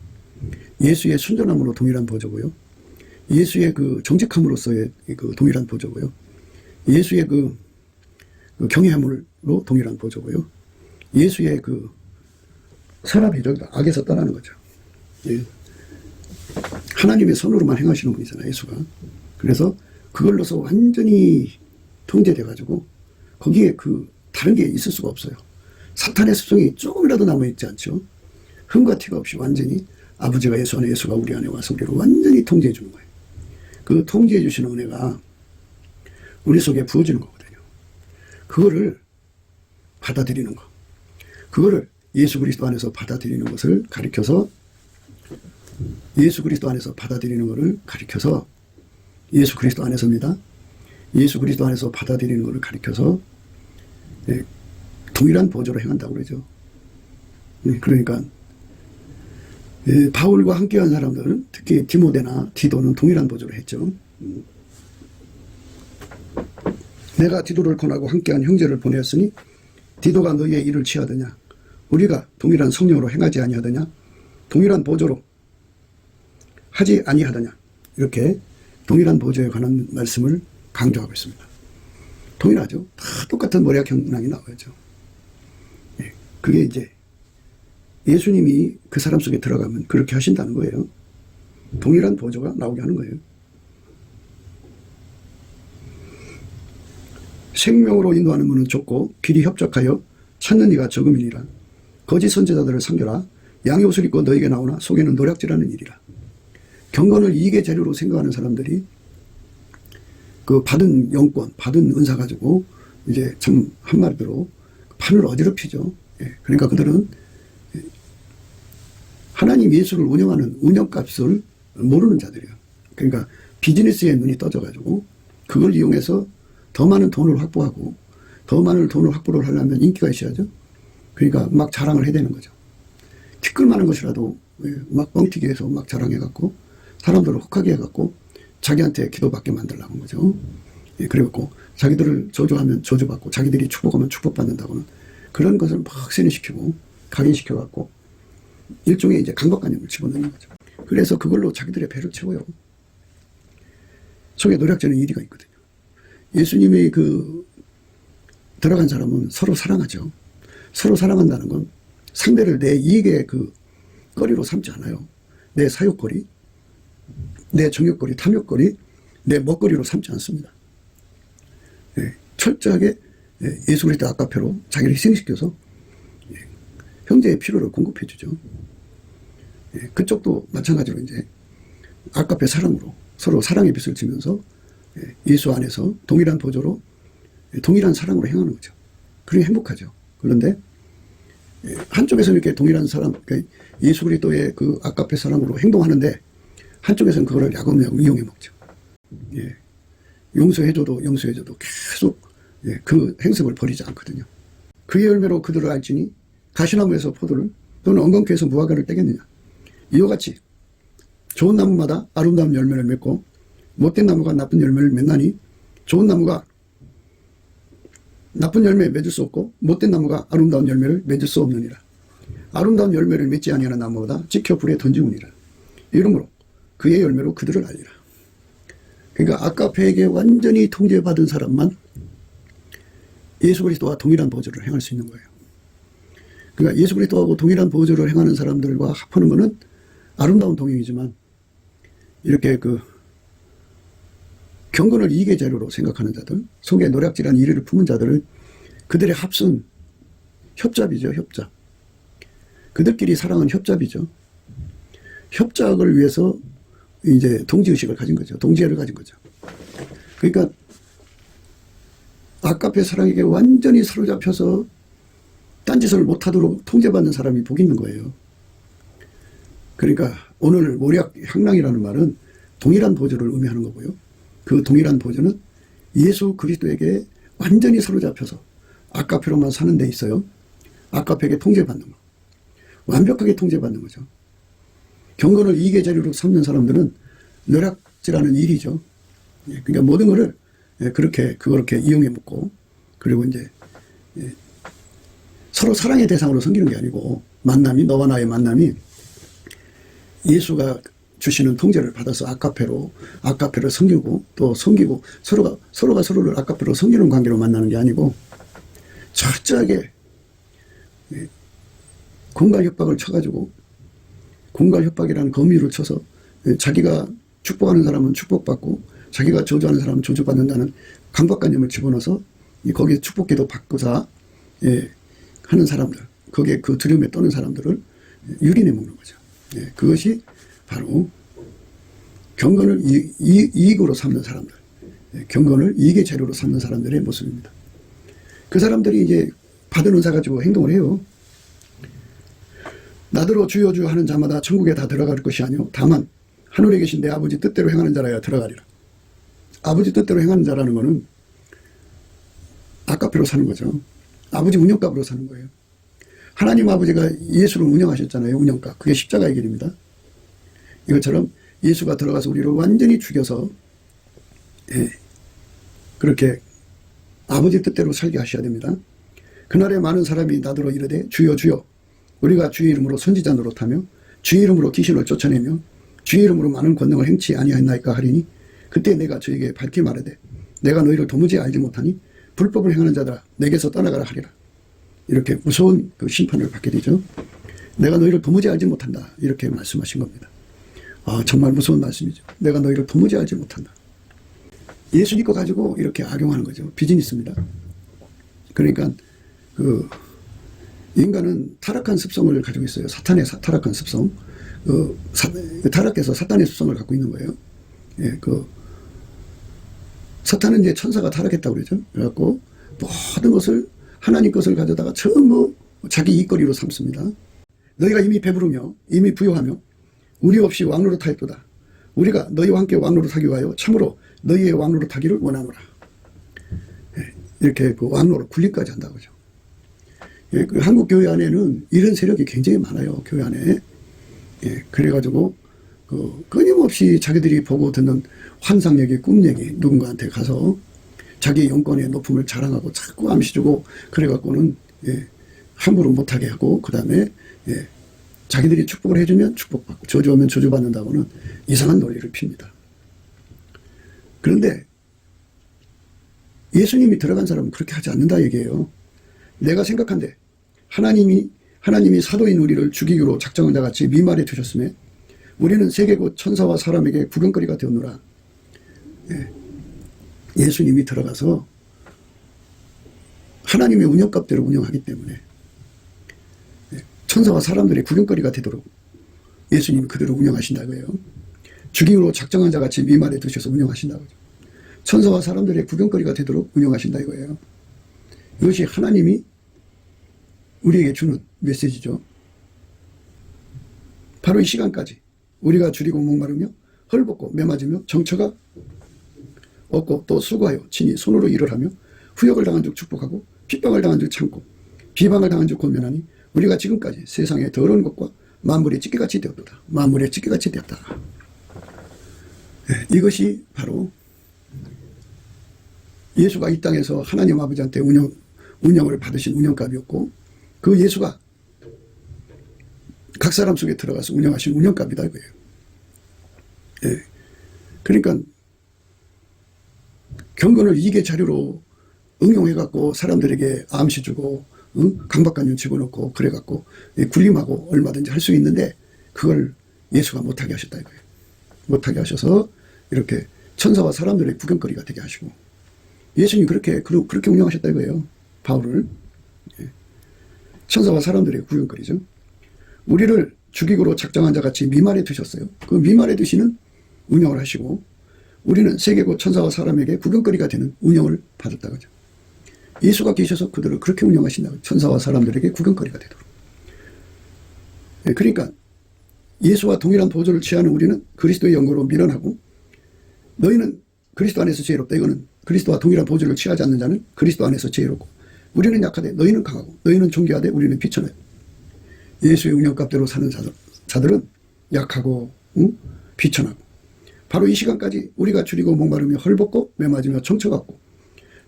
예수의 순전함으로 동일한 보조고요. 예수의 그 정직함으로서의 그 동일한 보조고요. 예수의 그 경외함으로 동일한 보조고요. 예수의 그 선함이죠. 악에서 떠나는 거죠. 하나님의 손으로만 행하시는 분이잖아요, 예수가. 그래서 그걸로서 완전히 통제돼가지고 거기에 그 다른 게 있을 수가 없어요. 사탄의 습성이 조금이라도 남아있지 않죠. 흠과 티가 없이 완전히 아버지가 예수 안에, 예수가 우리 안에 와서 우리를 완전히 통제해 주는 거예요. 그 통제해 주시는 은혜가 우리 속에 부어지는 거거든요. 그거를 받아들이는 거, 그거를 예수 그리스도 안에서 받아들이는 것을 가리켜서, 예수 그리스도 안에서 받아들이는 것을 가리켜서, 예수 그리스도 안에서입니다. 예수 그리스도 안에서 받아들이는 것을 가리켜서 동일한 보조로 행한다고 그러죠. 그러니까 바울과 함께한 사람들은, 특히 디모데나 디도는 동일한 보조를 했죠. 내가 디도를 권하고 함께한 형제를 보내었으니 디도가 너희의 일을 취하더냐? 우리가 동일한 성령으로 행하지 아니하더냐? 동일한 보조로 하지 아니하더냐? 이렇게 동일한 보조에 관한 말씀을 강조하고 있습니다. 동일하죠. 다 똑같은 모략 형랑이 나와야죠. 그게 이제 예수님이 그 사람 속에 들어가면 그렇게 하신다는 거예요. 동일한 보조가 나오게 하는 거예요. 생명으로 인도하는 문은 좁고 길이 협착하여 찾는 이가 적음이니라. 거짓 선지자들을 삼겨라. 양의 옷을 입고 너에게 나오나 속에는 노략질하는 일이라. 경건을 이익의 재료로 생각하는 사람들이 그 받은 영권, 받은 은사 가지고 이제 참 한마디로 판을 어지럽히죠. 예, 그러니까 그들은 하나님 예수를 운영하는 운영값을 모르는 자들이에요. 그러니까 비즈니스에 눈이 떠져가지고 그걸 이용해서 더 많은 돈을 확보하고 더 많은 돈을 확보를 하려면 인기가 있어야죠. 그러니까 막 자랑을 해야 되는 거죠. 티끌만한 것이라도 막 뻥튀기 해서 막 자랑해갖고 사람들을 혹하게 해갖고 자기한테 기도받게 만들려고 한 거죠. 예, 그래갖고 자기들을 저주하면 저주받고 자기들이 축복하면 축복받는다고는 그런 것을 막 세뇌시키고 각인시켜갖고 일종의 이제 강박관념을 집어넣는 거죠. 그래서 그걸로 자기들의 배를 채워요. 속에 노략질하는 이리가 있거든요. 예수님이 그 들어간 사람은 서로 사랑하죠. 서로 사랑한다는 건 상대를 내 이익의 그 거리로 삼지 않아요. 내 사욕거리, 내 정욕거리, 탐욕거리, 내 먹거리로 삼지 않습니다. 예, 철저하게 예수 그리스도 아까페로 자기를 희생시켜서 형제의 필요를 공급해 주죠. 예, 그쪽도 마찬가지로 이제 아까페 사랑으로 서로 사랑의 빚을 지면서 예수 안에서 동일한 보조로 동일한 사랑으로 행하는 거죠. 그게 행복하죠. 그런데 한쪽에서는 이렇게 동일한 사랑, 그러니까 예수 그리스도의 그 아까페 사랑으로 행동하는데 한쪽에서는 그거를 야금야금 이용해 먹죠. 예, 용서해줘도 용서해줘도 계속 그 행습을 버리지 않거든요. 그의 열매로 그들을 알지니 가시나무에서 포도를 또는 엉겅퀴에서 무화과를 떼겠느냐. 이와 같이 좋은 나무마다 아름다운 열매를 맺고 못된 나무가 나쁜 열매를 맺나니 좋은 나무가 나쁜 열매 맺을 수 없고 못된 나무가 아름다운 열매를 맺을 수 없느니라. 아름다운 열매를 맺지 아니하는 나무보다 찍혀 불에 던지우니라. 이러므로 그의 열매로 그들을 알리라. 그러니까 아까페에게 완전히 통제받은 사람만 예수 그리스도와 동일한 보조를 행할 수 있는 거예요. 그러니까 예수 그리스도하고 동일한 보조를 행하는 사람들과 합하는 것은 아름다운 동행이지만 이렇게 그 경건을 이익의 재료로 생각하는 자들, 속에 노략질한 이리를 품은 자들을 그들의 합은 협잡이죠. 협잡. 그들끼리 사랑은 협잡이죠. 협작을 위해서 이제 동지의식을 가진 거죠. 동지애를 가진 거죠. 그러니까 아까페 사랑에게 완전히 사로잡혀서 딴짓을 못하도록 통제받는 사람이 복 있는 거예요. 그러니까 오늘 모략 향랑이라는 말은 동일한 보조를 의미하는 거고요. 그 동일한 보조는 예수 그리스도에게 완전히 사로잡혀서 아까페로만 사는 데 있어요. 아까페에게 통제받는 거. 완벽하게 통제받는 거죠. 경건을 이익의 재료로 삼는 사람들은 노략질하는 일이죠. 그러니까 모든 것을 그렇게 이용해 먹고, 그리고 이제 서로 사랑의 대상으로 섬기는 게 아니고, 만남이, 너와 나의 만남이 예수가 주시는 통제를 받아서 아까페를 섬기고 또 섬기고 서로가 서로를 아까페로 섬기는 관계로 만나는 게 아니고 철저하게 공갈 협박을 쳐가지고 공갈 협박이라는 거미를 쳐서 자기가 축복하는 사람은 축복받고 자기가 저주하는 사람은 저주받는다는 강박관념을 집어넣어서 거기에 축복기도 받고자 하는 사람들, 거기에 그 두려움에 떠는 사람들을 유린해 먹는 거죠. 그것이 바로 경건을 이익으로 삼는 사람들, 경건을 이익의 재료로 삼는 사람들의 모습입니다. 그 사람들이 이제 받은 은사 가지고 행동을 해요. 나더러 주여 주여 하는 자마다 천국에 다 들어갈 것이 아니오 다만 하늘에 계신 내 아버지 뜻대로 행하는 자라야 들어가리라. 아버지 뜻대로 행하는 자라는 것은 아까페로 사는 거죠. 아버지 운영값으로 사는 거예요. 하나님 아버지가 예수를 운영하셨잖아요. 운영값. 그게 십자가의 길입니다. 이것처럼 예수가 들어가서 우리를 완전히 죽여서 그렇게 아버지 뜻대로 살게 하셔야 됩니다. 그날에 많은 사람이 나더러 이르되 주여 주여 우리가 주의 이름으로 선지자 노릇하며 주의 이름으로 귀신을 쫓아내며 주의 이름으로 많은 권능을 행치 아니하였나이까 하리니 그때 내가 저에게 밝히 말하되 내가 너희를 도무지 알지 못하니 불법을 행하는 자들아 내게서 떠나가라 하리라. 이렇게 무서운 그 심판을 받게 되죠. 내가 너희를 도무지 알지 못한다. 이렇게 말씀하신 겁니다. 아, 정말 무서운 말씀이죠. 내가 너희를 도무지 알지 못한다. 예수 믿고 가지고 이렇게 악용하는 거죠. 비즈니스입니다. 그러니까 그 인간은 타락한 습성을 가지고 있어요. 사탄의 타락한 습성. 타락해서 사탄의 습성을 갖고 있는 거예요. 예, 사탄은 이제 천사가 타락했다고 그러죠. 그래갖고 모든 것을 하나님 것을 가져다가 전부 자기 이익거리로 삼습니다. 너희가 이미 배부르며 이미 부요하며 우리 없이 왕노릇하였도다. 우리가 너희와 함께 왕노릇하기 위하여 참으로 너희의 왕노릇하기를 원하노라. 예, 이렇게 그 왕노릇 군림까지 한다고 하죠. 예, 그 한국 교회 안에는 이런 세력이 굉장히 많아요. 교회 안에. 예, 그래가지고 끊임없이 자기들이 보고 듣는 환상 얘기, 꿈 얘기 누군가한테 가서 자기 영권의 높음을 자랑하고 자꾸 암시 주고 그래갖고는 예, 함부로 못하게 하고 그 다음에 예, 자기들이 축복을 해주면 축복받고 저주하면 저주받는다고는 이상한 논리를 핍니다. 그런데 예수님이 들어간 사람은 그렇게 하지 않는다 얘기예요. 내가 생각한데 하나님이 사도인 우리를 죽이기로 작정한 자같이 미말해 두셨음에 우리는 세계고 천사와 사람에게 구경거리가 되었노라. 예. 예수님이 들어가서 하나님의 운영값대로 운영하기 때문에 천사와 사람들의 구경거리가 되도록 예수님이 그대로 운영하신다고요. 죽이기로 작정한 자같이 미말에 두셔서 운영하신다고요. 천사와 사람들의 구경거리가 되도록 운영하신다 이거예요. 이것이 하나님이 우리에게 주는 메시지죠. 바로 이 시간까지 우리가 줄이고 목마르며 헐벗고 매맞으며 정처가 없고 또 수고하여 친히 손으로 일을 하며 후욕을 당한 즉 축복하고 핍박을 당한 즉 참고 비방을 당한 즉 권면하니 우리가 지금까지 세상의 더러운 것과 만물의 찌개같이 되었도다. 만물의 찌개같이 되었다. 네, 이것이 바로 예수가 이 땅에서 하나님 아버지한테 운영을 받으신 운영값이었고 그 예수가 각 사람 속에 들어가서 운영하신 운영값이다 이거예요. 예. 그러니까 경건을 이익의 자료로 응용해갖고 사람들에게 암시 주고 강박관념 집어넣고 그래갖고 군림하고 얼마든지 할 수 있는데 그걸 예수가 못하게 하셨다 이거예요. 못하게 하셔서 이렇게 천사와 사람들의 구경거리가 되게 하시고 예수님이 그렇게 운영하셨다 이거예요. 바울을. 예. 천사와 사람들의 구경거리죠. 우리를 죽이기로 작정한 자같이 미말에 두셨어요. 그 미말에 두시는 운영을 하시고 우리는 세계고 천사와 사람에게 구경거리가 되는 운영을 받았다고 하죠. 예수가 계셔서 그들을 그렇게 운영하신다고. 천사와 사람들에게 구경거리가 되도록. 예, 그러니까 예수와 동일한 보조를 취하는 우리는 그리스도의 영광으로 밀어나고 너희는 그리스도 안에서 지혜롭다. 이거는 그리스도와 동일한 보조를 취하지 않는 자는 그리스도 안에서 지혜롭고 우리는 약하되 너희는 강하고 너희는 존귀하되 우리는 비천하여. 예수의 운영값대로 사는 자들은 약하고 비천하고 바로 이 시간까지 우리가 줄이고 목마르며 헐벗고 매맞으며 정처갖고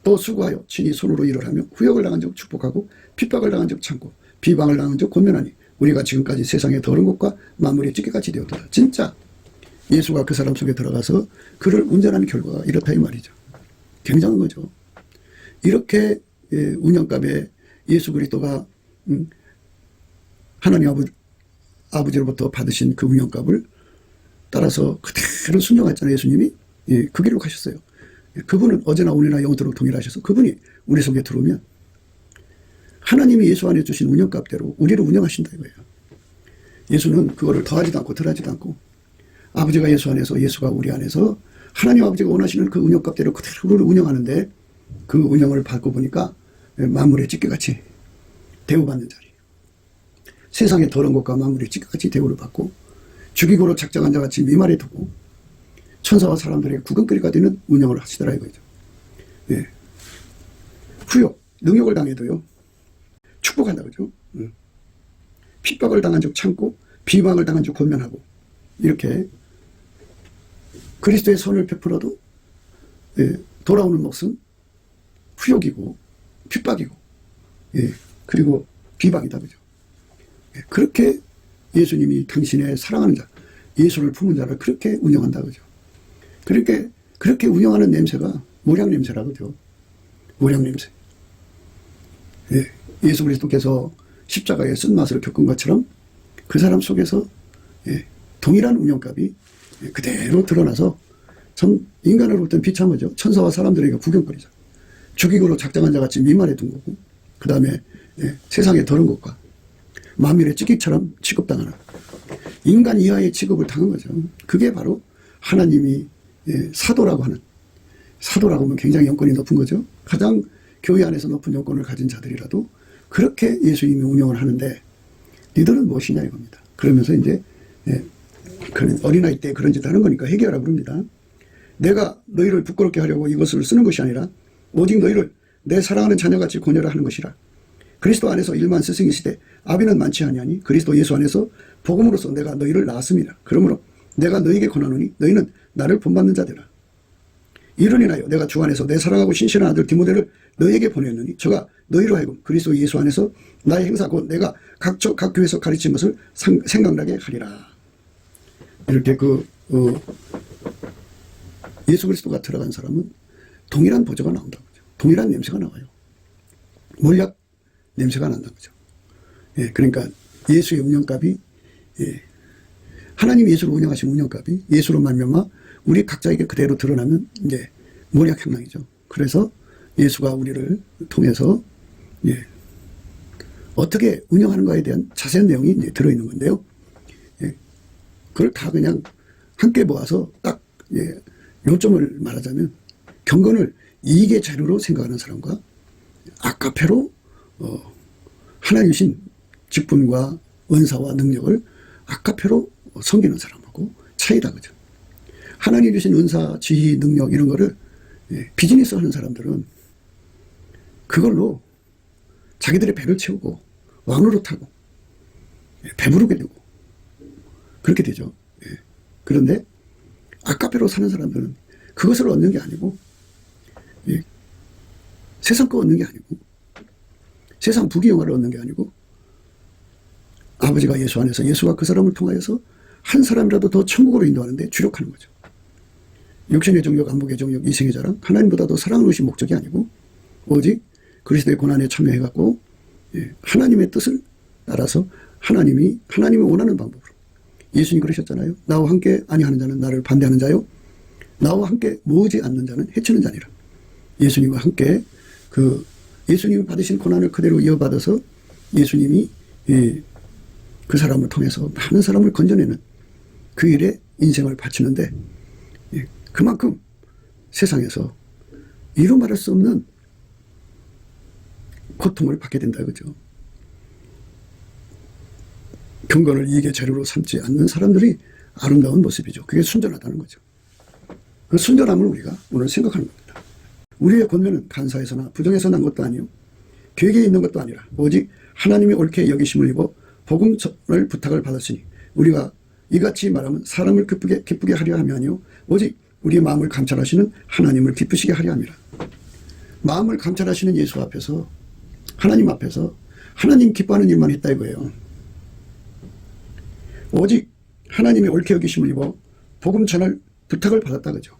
또 수고하여 친히 손으로 일을 하며 후욕을 당한 적 축복하고 핍박을 당한 적 참고 비방을 당한 적 권면하니 우리가 지금까지 세상의 더러운 것과 만물의 찌개같이 되었다. 진짜 예수가 그 사람 속에 들어가서 그를 운전하는 결과가 이렇다 이 말이죠. 굉장한 거죠. 이렇게 운영값에 예수 그리스도가 하나님 아버지로부터 받으신 그 운영값을 따라서 그대로 순종했잖아요. 예수님이. 예, 그 길로 가셨어요. 그분은 어제나 오늘이나 영원토록 동일하셔서 그분이 우리 속에 들어오면 하나님이 예수 안에 주신 운영값대로 우리를 운영하신다 이거예요. 예수는 그거를 더하지도 않고 덜하지도 않고 아버지가 예수 안에서 예수가 우리 안에서 하나님 아버지가 원하시는 그 운영값대로 그대로 우리를 운영하는데 그 운영을 받고 보니까 만물의 찌개같이 대우받는 자리. 세상의 더러운 것과 만물의 찌개같이 대우를 받고 죽이고로 작정한 자같이 미말에 두고 천사와 사람들의 구경거리가 되는 운영을 하시더라 이거죠. 예. 후욕, 능욕을 당해도요 축복한다 그죠. 핍박을 당한 적 참고 비방을 당한 적 권면하고 이렇게 그리스도의 선을 베풀어도 예, 돌아오는 몫은 후욕이고 핍박이고 예, 그리고 비방이다 그죠. 예, 그렇게 예수님이 당신의 사랑하는 자 예수를 품은 자를 그렇게 운영한다 그죠. 그렇게 운영하는 냄새가 모량 냄새라 그죠. 모량 냄새. 예, 예수 그리스도께서 십자가의 쓴맛을 겪은 것처럼 그 사람 속에서 동일한 운명값이 그대로 드러나서 참 인간으로부터는 비참하죠. 천사와 사람들에게 구경거리죠. 죽이고로 작정한 자같이 미만해 둔 거고, 그 다음에 세상의 더러운 것과 만민의 찌꺼기처럼 취급당하는 인간 이하의 취급을 당한 거죠. 그게 바로 하나님이 사도라고 하는, 사도라고 하면 굉장히 영권이 높은 거죠. 가장 교회 안에서 높은 영권을 가진 자들이라도 그렇게 예수님이 운영을 하는데 니들은 무엇이냐 이겁니다. 그러면서 이제 그런 어린아이 때 그런 짓 하는 거니까 회개하라 그럽니다. 내가 너희를 부끄럽게 하려고 이것을 쓰는 것이 아니라 오직 너희를 내 사랑하는 자녀같이 권유라 하는 것이라. 그리스도 안에서 일만 스승이시되 아비는 많지 아니하니 그리스도 예수 안에서 복음으로서 내가 너희를 낳았습니다. 그러므로 내가 너희에게 권하노니 너희는 나를 본받는 자되라. 이를 인하여 내가 주 안에서 내 사랑하고 신실한 아들 디모데를 너희에게 보냈느니 저가 너희로 하여금 그리스도 예수 안에서 나의 행사 곧 내가 각 교회에서 가르친 것을 생각나게 하리라. 이렇게 예수 그리스도가 들어간 사람은 동일한 보조가 나온다고 하죠. 동일한 냄새가 나와요. 몰약 냄새가 난다고 하죠. 그러니까 예수의 운영값이 하나님 예수로 운영하신 운영값이 예수로 말미암아 우리 각자에게 그대로 드러나면 이제 몰약 향락이죠. 그래서 예수가 우리를 통해서 어떻게 운영하는가에 대한 자세한 내용이 이제 들어있는 건데요. 그걸 다 그냥 함께 모아서 딱 요점을 말하자면 경건을 이익의 자료로 생각하는 사람과 아카페로 하나님 주신 직분과 은사와 능력을 아카페로 섬기는 사람하고 차이다 그죠. 하나님 주신 은사, 지휘, 능력 이런 거를 비즈니스 하는 사람들은 그걸로 자기들의 배를 채우고 왕으로 타고 배부르게 되고 그렇게 되죠. 그런데 아카페로 사는 사람들은 그것을 얻는 게 아니고 세상 거 얻는 게 아니고 세상 부귀영화를 얻는 게 아니고 아버지가 예수 안에서 예수가 그 사람을 통하여서 한 사람이라도 더 천국으로 인도하는데 주력하는 거죠. 육신의 정욕, 안목의 정욕, 이생의 자랑, 하나님보다 더 사랑을 주신 목적이 아니고 오직 그리스도의 고난에 참여해갖고 하나님의 뜻을 따라서 하나님이 원하는 방법으로 예수님 그러셨잖아요. 나와 함께 아니하는 자는 나를 반대하는 자요 나와 함께 모으지 않는 자는 해치는 자니라. 예수님과 함께 예수님이 받으신 고난을 그대로 이어받아서 예수님이 그 사람을 통해서 많은 사람을 건져내는 그 일에 인생을 바치는데 그만큼 세상에서 이루 말할 수 없는 고통을 받게 된다 그죠. 경건을 이익의 재료로 삼지 않는 사람들이 아름다운 모습이죠. 그게 순전하다는 거죠. 그 순전함을 우리가 오늘 생각하는 겁니다. 우리의 권면은 간사에서나 부정에서 난 것도 아니요 계획에 있는 것도 아니라 오직 하나님이 옳게 여기심을 입어 복음을 부탁을 받았으니 우리가 이같이 말하면 사람을 기쁘게 하려 함이 아니요 오직 우리의 마음을 감찰하시는 하나님을 기쁘시게 하려 함이라. 마음을 감찰하시는 예수 앞에서 하나님 앞에서 하나님 기뻐하는 일만 했다 이거예요. 오직 하나님이 옳게 여기심을 입어 복음 전할 부탁을 받았다 그죠.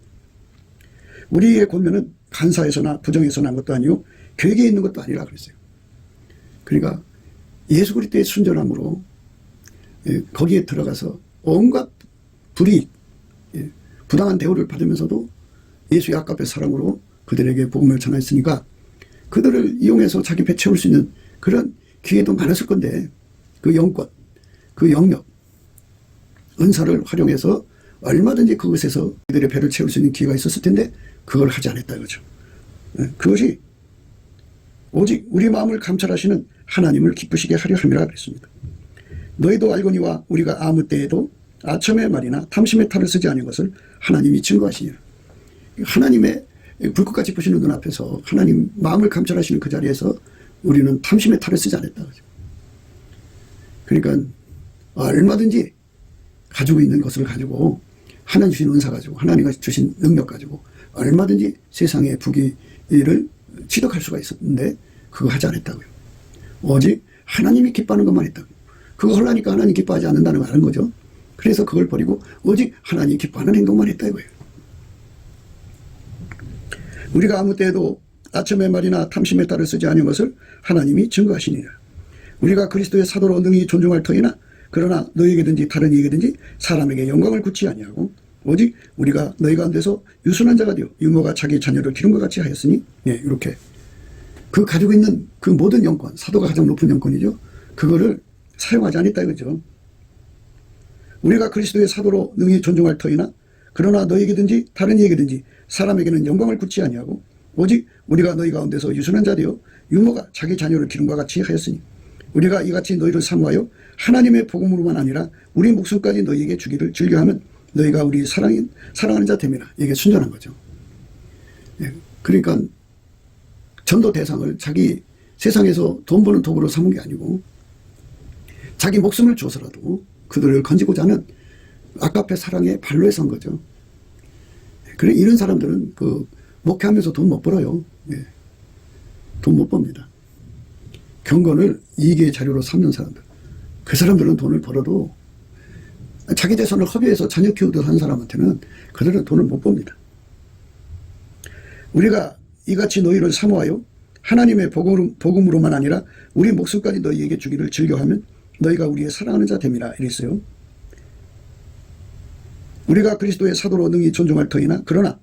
우리의 권면은 간사에서나 부정에서 난 것도 아니요 계획에 있는 것도 아니라 그랬어요. 그러니까 예수 그리스도의 순전함으로 거기에 들어가서 온갖 불이익, 부당한 대우를 받으면서도 예수의 아깝의 사랑으로 그들에게 복음을 전했으니까 그들을 이용해서 자기 배 채울 수 있는 그런 기회도 많았을 건데 그 영권, 그 영역, 은사를 활용해서 얼마든지 그것에서 그들의 배를 채울 수 있는 기회가 있었을 텐데 그걸 하지 않았다 이거죠. 그것이 오직 우리 마음을 감찰하시는 하나님을 기쁘시게 하려 함이라 그랬습니다. 너희도 알거니와 우리가 아무 때에도 아첨의 말이나 탐심의 탈을 쓰지 않은 것을 하나님이 증거하시니라. 하나님의 불꽃같이 보시는 눈 앞에서 하나님 마음을 감찰하시는 그 자리에서 우리는 탐심의 탈을 쓰지 않았다. 그러니까 얼마든지 가지고 있는 것을 가지고 하나님 주신 은사 가지고 하나님 주신 능력 가지고 얼마든지 세상의 부귀를 취득할 수가 있었는데 그거 하지 않았다고요. 오직 하나님이 기뻐하는 것만 했다고. 그거 하려니까 하나님 기뻐하지 않는다는 걸 아는 거죠. 그래서 그걸 버리고 오직 하나님 기뻐하는 행동만 했다 이거예요. 우리가 아무 때에도 아첨의 말이나 탐심의 딸을 쓰지 아니한 것을 하나님이 증거하시니라. 우리가 그리스도의 사도로 능히 존중할 터이나 그러나 너희에게든지 다른 이에게든지 사람에게 영광을 굳지 아니하고 오직 우리가 너희 가운데서 유순한 자가 되어 유모가 자기 자녀를 기름과 같이 하였으니 이렇게 그 가지고 있는 그 모든 영권, 사도가 가장 높은 영권이죠. 그거를 사용하지 않았다 이거죠. 우리가 그리스도의 사도로 능히 존중할 터이나 그러나 너희에게든지 다른 이에게든지 사람에게는 영광을 굳지 아니하고 오직 우리가 너희 가운데서 유순한 자 되어 유모가 자기 자녀를 기름과 같이 하였으니 우리가 이같이 너희를 사모하여 하나님의 복음으로만 아니라 우리 목숨까지 너희에게 주기를 즐겨하면 너희가 우리 사랑하는 자 됨이라. 이게 순전한 거죠. 그러니까 전도 대상을 자기 세상에서 돈 버는 도구로 삼은 게 아니고 자기 목숨을 줘서라도 그들을 건지고자 하는 아까페 사랑의 발로에 선 거죠. 그래 이런 사람들은 그 목회하면서 돈 못 벌어요. 돈 못 법니다. 경건을 이익의 자료로 삼는 사람들. 그 사람들은 돈을 벌어도 자기 재산을 허비해서 자녀 키우듯 한 사람한테는 그들은 돈을 못 법니다. 우리가 이같이 너희를 사모하여 하나님의 복음으로만 아니라 우리 목숨까지 너희에게 주기를 즐겨하면 너희가 우리의 사랑하는 자 됨이라 이랬어요. 우리가 그리스도의 사도로 능히 존중할 터이나 그러나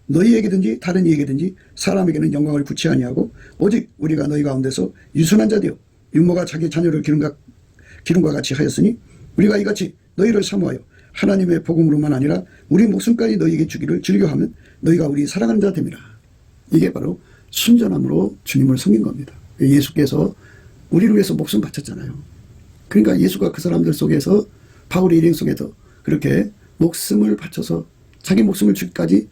너희에게든지 다른 이에게든지 사람에게는 영광을 굳지 아니하고 오직 우리가 너희 가운데서 유순한 자 되어 유모가 자기 자녀를 기름과 같이 하였으니 우리가 이같이 너희를 사모하여 하나님의 복음으로만 아니라 우리 목숨까지 너희에게 주기를 즐겨하면 너희가 우리 사랑하는 자 됨이라. 이게 바로 순전함으로 주님을 섬긴 겁니다. 예수께서 우리를 위해서 목숨 바쳤잖아요. 그러니까 예수가 그 사람들 속에서 바울의 일행 속에서 그렇게 목숨을 바쳐서 자기 목숨을 주기까지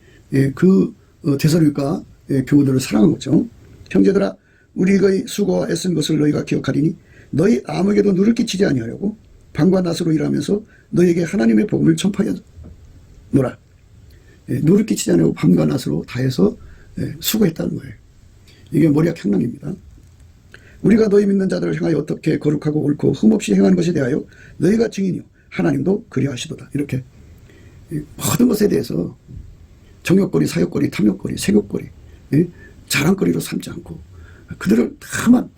그 데살로니가 교우들을 사랑한 거죠. 형제들아 우리의 수고와 애쓴 것을 너희가 기억하리니 너희 아무에게도 누를 끼치지 아니하려고 밤과 낮으로 일하면서 너희에게 하나님의 복음을 전파하노라. 누를 끼치지 않으려고 밤과 낮으로 다해서 수고했다는 거예요. 이게 머리약 향락입니다. 우리가 너희 믿는 자들을 향하여 어떻게 거룩하고 옳고 흠없이 행하는 것에 대하여 너희가 증인이요 하나님도 그리하시도다. 이렇게 모든 것에 대해서 정욕거리, 사욕거리, 탐욕거리, 색욕거리, 자랑거리로 삼지 않고 그들을 다만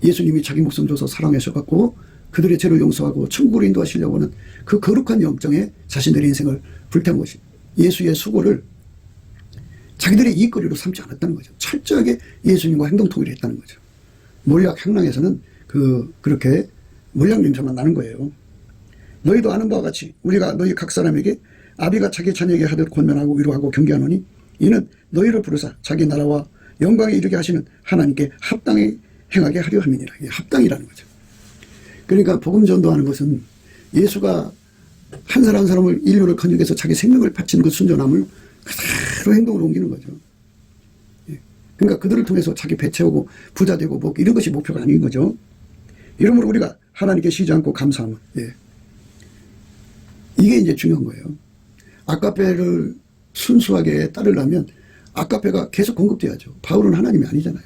예수님이 자기 목숨 줘서 사랑하셔갖고 그들의 죄를 용서하고 천국으로 인도하시려고 하는 그 거룩한 영정에 자신들의 인생을 불태운 것이 예수의 수고를 자기들의 이익거리로 삼지 않았다는 거죠. 철저하게 예수님과 행동 통일을 했다는 거죠. 몰약 향락에서는 그렇게 몰약 냄새만 나는 거예요. 너희도 아는 바와 같이 우리가 너희 각 사람에게 아비가 자기 자녀에게 하듯 권면하고 위로하고 경계하노니 이는 너희를 부르사 자기 나라와 영광에 이르게 하시는 하나님께 합당히 행하게 하려 함이니라. 이게 합당이라는 거죠. 그러니까 복음 전도하는 것은 예수가 한 사람 한 사람을 인류를 건져서 자기 생명을 바치는 그 순전함을 그대로 행동으로 옮기는 거죠. 그러니까 그들을 통해서 자기 배 채우고 부자 되고 뭐 이런 것이 목표가 아닌 거죠. 이러므로 우리가 하나님께 쉬지 않고 감사함은 이게 이제 중요한 거예요. 아까페를 순수하게 따르려면 아까페가 계속 공급돼야죠. 바울은 하나님이 아니잖아요.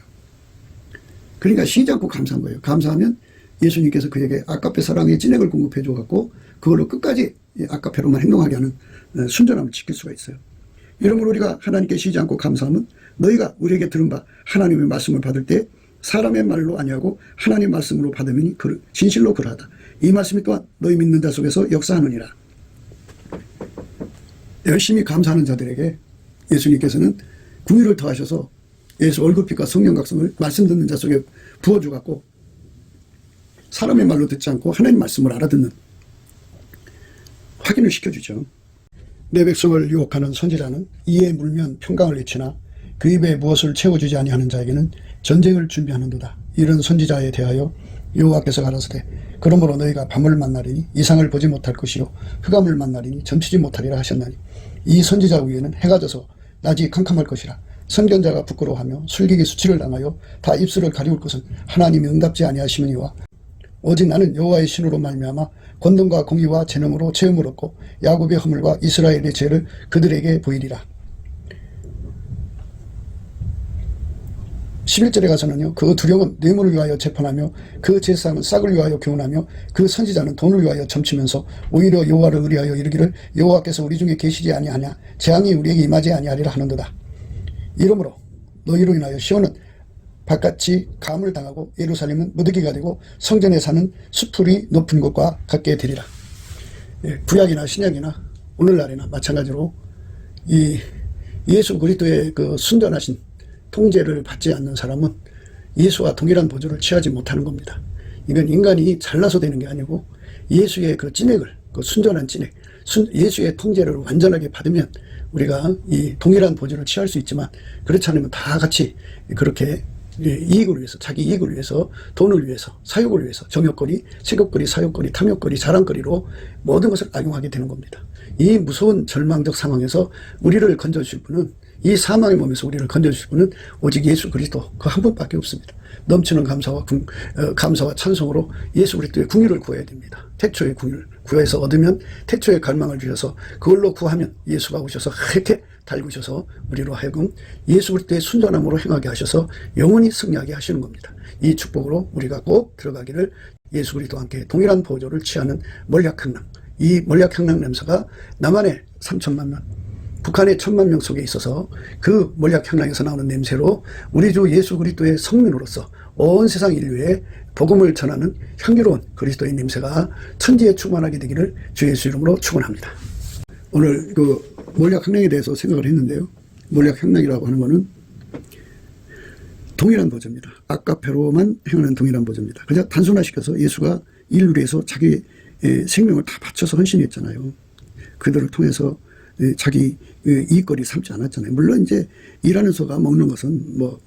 그러니까 쉬지 않고 감사한 거예요. 감사하면 예수님께서 그에게 아까페 사랑의 찐액을 공급해 줘갖고 그걸로 끝까지 아까페로만 행동하게 하는 순전함을 지킬 수가 있어요. 이러므로 우리가 하나님께 쉬지 않고 감사하면 너희가 우리에게 들은 바 하나님의 말씀을 받을 때 사람의 말로 아니하고 하나님 말씀으로 받으면 진실로 그러하다. 이 말씀이 또한 너희 믿는 자 속에서 역사하느니라. 열심히 감사하는 자들에게 예수님께서는 구유를 더하셔서 예수 얼굴빛과 성령각성을 말씀 듣는 자 속에 부어주갖고 사람의 말로 듣지 않고 하나님 말씀을 알아듣는 확인을 시켜주죠. 내 백성을 유혹하는 선지자는 이에 물면 평강을 잃치나 그 입에 무엇을 채워주지 아니하는 자에게는 전쟁을 준비하는도다. 이런 선지자에 대하여 여호와께서 가라사대 그러므로 너희가 밤을 만나리니 이상을 보지 못할 것이요 흑암을 만나리니 점치지 못하리라 하셨나니 이 선지자 위에는 해가 져서 낮이 캄캄할 것이라. 선견자가 부끄러워하며 술객이 수치를 당하여 다 입술을 가리울 것은 하나님이 응답지 아니하시느니와 오직 나는 여호와의 신으로 말미암아 권능과 공의와 재능으로 체험을 얻고 야곱의 허물과 이스라엘의 죄를 그들에게 보이리라. 11절에 가서는요. 그 두령은 뇌물을 위하여 재판하며 그 제사장은 싹을 위하여 교훈하며 그 선지자는 돈을 위하여 점치면서 오히려 여호와를 의뢰하여 이르기를 여호와께서 우리 중에 계시지 아니하냐 재앙이 우리에게 임하지 아니하리라 하는도다. 이러므로 너희로 인하여 시온은 바깥이 감을 당하고 예루살렘은 무더기가 되고 성전에 사는 수풀이 높은 곳과 같게 되리라. 구약이나 신약이나 오늘날이나 마찬가지로 이 예수 그리스도의 그 순전하신 통제를 받지 않는 사람은 예수와 동일한 보조를 취하지 못하는 겁니다. 이건 인간이 잘나서 되는 게 아니고 예수의 그 찐액을, 그 순전한 찐액, 예수의 통제를 완전하게 받으면 우리가 이 동일한 보조를 취할 수 있지만, 그렇지 않으면 다 같이 그렇게 이익을 위해서, 자기 이익을 위해서, 돈을 위해서, 사욕을 위해서, 정욕거리, 색욕거리, 사욕거리, 탐욕거리, 자랑거리로 모든 것을 악용하게 되는 겁니다. 이 무서운 절망적 상황에서 우리를 건져주실 분은, 이 사망의 몸에서 우리를 건져주실 분은 오직 예수 그리스도 그 한 분밖에 없습니다. 넘치는 감사와 찬송으로 예수 그리스도의 궁유를 구해야 됩니다. 태초의 궁유를 구해서 얻으면 태초의 갈망을 주셔서 그걸로 구하면 예수가 오셔서 하얗게 달구셔서 우리로 하여금 예수 그리스도의 순전함으로 행하게 하셔서 영원히 승리하게 하시는 겁니다. 이 축복으로 우리가 꼭 들어가기를, 예수 그리스도와 함께 동일한 보조를 취하는 몰약향락, 이 몰약향락 냄새가 남한의 3천만 명, 북한의 1,000만 명 속에 있어서 그 몰약향락에서 나오는 냄새로 우리 주 예수 그리스도의 성민으로서 온 세상 인류에 복음을 전하는 향기로운 그리스도의 냄새가 천지에 충만하게 되기를 주 예수 이름으로 축원합니다. 오늘 그 몰약향락에 대해서 생각을 했는데요. 몰약향락이라고 하는 것은 동일한 보조입니다. 아까페로만 행하는 동일한 보조입니다. 그냥 단순화시켜서 예수가 인류를 위해서 자기 생명을 다 바쳐서 헌신했잖아요. 그들을 통해서 자기 이익거리 삼지 않았잖아요. 물론 이제 일하는 소가 먹는 것은 뭐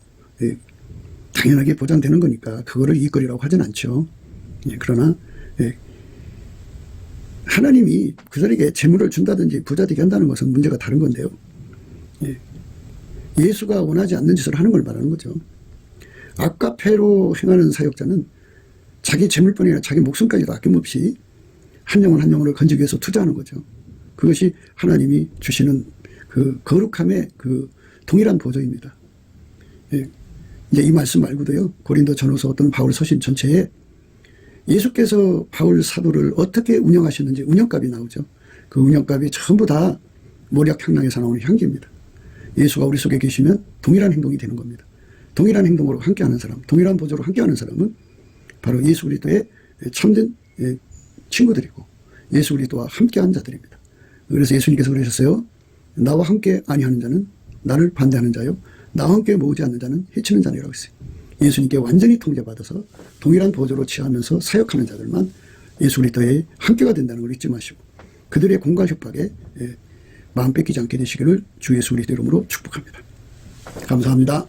당연하게 보장되는 거니까 그거를 이익거리라고 하진 않죠. 그러나 하나님이 그들에게 재물을 준다든지 부자되게 한다는 것은 문제가 다른 건데요. 예수가 원하지 않는 짓을 하는 걸 말하는 거죠. 아까페로 행하는 사역자는 자기 재물뿐 아니라 자기 목숨까지도 아낌없이 한 영혼 한 영혼을 건지기 위해서 투자하는 거죠. 그것이 하나님이 주시는 그 거룩함의 그 동일한 보조입니다. 이제 이 말씀 말고도요, 고린도 전후서 어떤 바울 서신 전체에 예수께서 바울 사도를 어떻게 운영하셨는지 운영값이 나오죠. 그 운영값이 전부 다 몰약향락에서 나오는 향기입니다. 예수가 우리 속에 계시면 동일한 행동이 되는 겁니다. 동일한 행동으로 함께하는 사람, 동일한 보조로 함께하는 사람은 바로 예수 그리스도의 참된 친구들이고 예수 그리스도와 함께한 자들입니다. 그래서 예수님께서 그러셨어요. 나와 함께 아니하는 자는 나를 반대하는 자요, 나와 함께 모으지 않는 자는 해치는 자니라고 했어요. 예수님께 완전히 통제받아서 동일한 보조로 취하면서 사역하는 자들만 예수 그리스도의 함께가 된다는 걸 잊지 마시고 그들의 공갈 협박에 마음 뺏기지 않게 되시기를 주 예수 그리스도 이름으로 축복합니다. 감사합니다.